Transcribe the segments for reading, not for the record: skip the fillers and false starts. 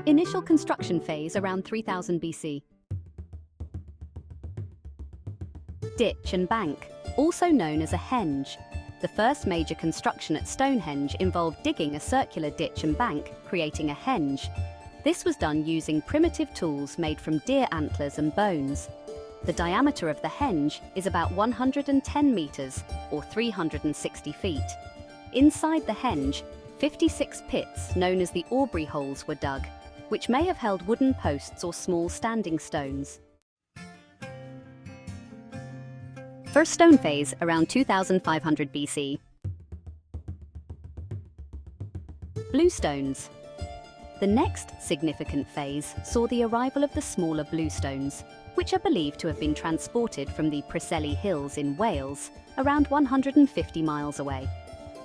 Initial construction phase around 3000 BC. Ditch and bank, also known as a henge. The first major construction at Stonehenge involved digging a circular ditch and bank, creating a henge. This was done using primitive tools made from deer antlers and bones. The diameter of the henge is about 110 meters, or 360 feet. Inside the henge, 56 pits, known as the Aubrey holes, were dug, which may have held wooden posts or small standing stones. First stone phase around 2500 BC. Bluestones. The next significant phase saw the arrival of the smaller bluestones, which are believed to have been transported from the Preseli Hills in Wales, around 150 miles away.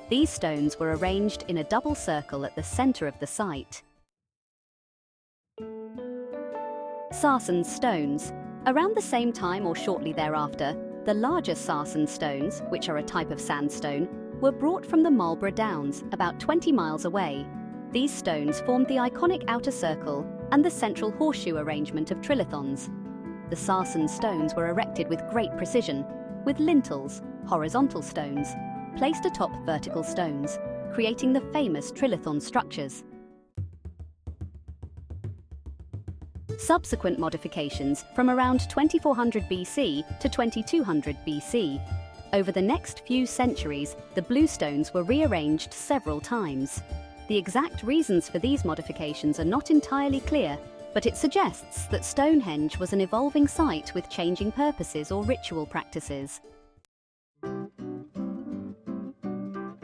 These stones were arranged in a double circle at the centre of the site. Sarsen stones. Around the same time or shortly thereafter, the larger sarsen stones, which are a type of sandstone, were brought from the Marlborough Downs, about 20 miles away. These stones formed the iconic outer circle and the central horseshoe arrangement of trilithons. The sarsen stones were erected with great precision, with lintels, horizontal stones, placed atop vertical stones, creating the famous trilithon structures. Subsequent modifications from around 2400 BC to 2200 BC. Over the next few centuries, the bluestones were rearranged several times. The exact reasons for these modifications are not entirely clear, but it suggests that Stonehenge was an evolving site with changing purposes or ritual practices.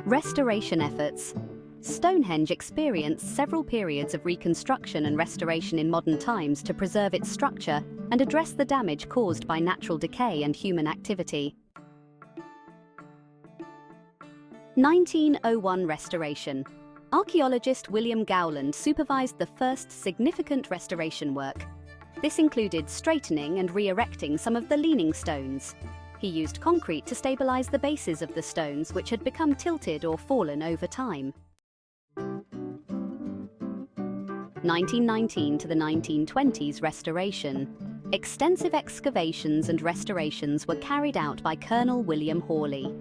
Restoration efforts. Stonehenge experienced several periods of reconstruction and restoration in modern times to preserve its structure and address the damage caused by natural decay and human activity. 1901 restoration. Archaeologist William Gowland supervised the first significant restoration work. This included straightening and re-erecting some of the leaning stones. He used concrete to stabilize the bases of the stones, which had become tilted or fallen over time. 1919 to the 1920s restoration. Extensive excavations and restorations were carried out by Colonel William Hawley.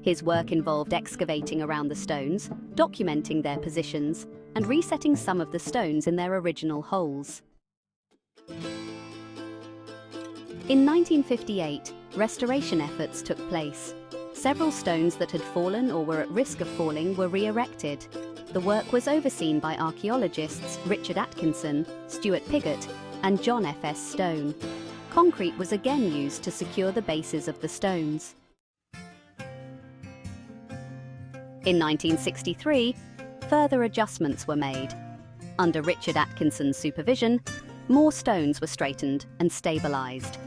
His work involved excavating around the stones, documenting their positions, and resetting some of the stones in their original holes. In 1958, restoration efforts took place. Several stones that had fallen or were at risk of falling were re-erected. The work was overseen by archaeologists Richard Atkinson, Stuart Pigott, and John F.S. Stone. Concrete was again used to secure the bases of the stones. In 1963, further adjustments were made. Under Richard Atkinson's supervision, more stones were straightened and stabilized.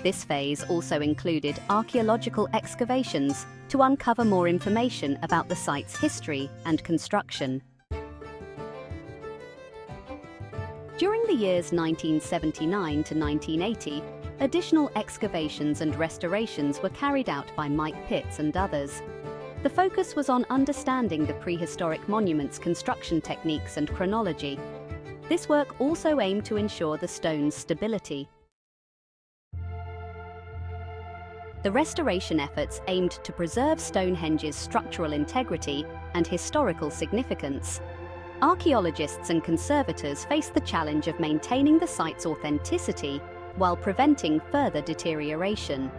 This phase also included archaeological excavations to uncover more information about the site's history and construction. During the years 1979 to 1980, additional excavations and restorations were carried out by Mike Pitts and others. The focus was on understanding the prehistoric monuments' construction techniques and chronology. This work also aimed to ensure the stone's stability. The restoration efforts aimed to preserve Stonehenge's structural integrity and historical significance. Archaeologists and conservators faced the challenge of maintaining the site's authenticity while preventing further deterioration.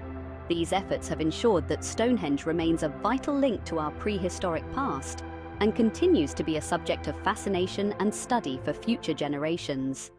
These efforts have ensured that Stonehenge remains a vital link to our prehistoric past and continues to be a subject of fascination and study for future generations.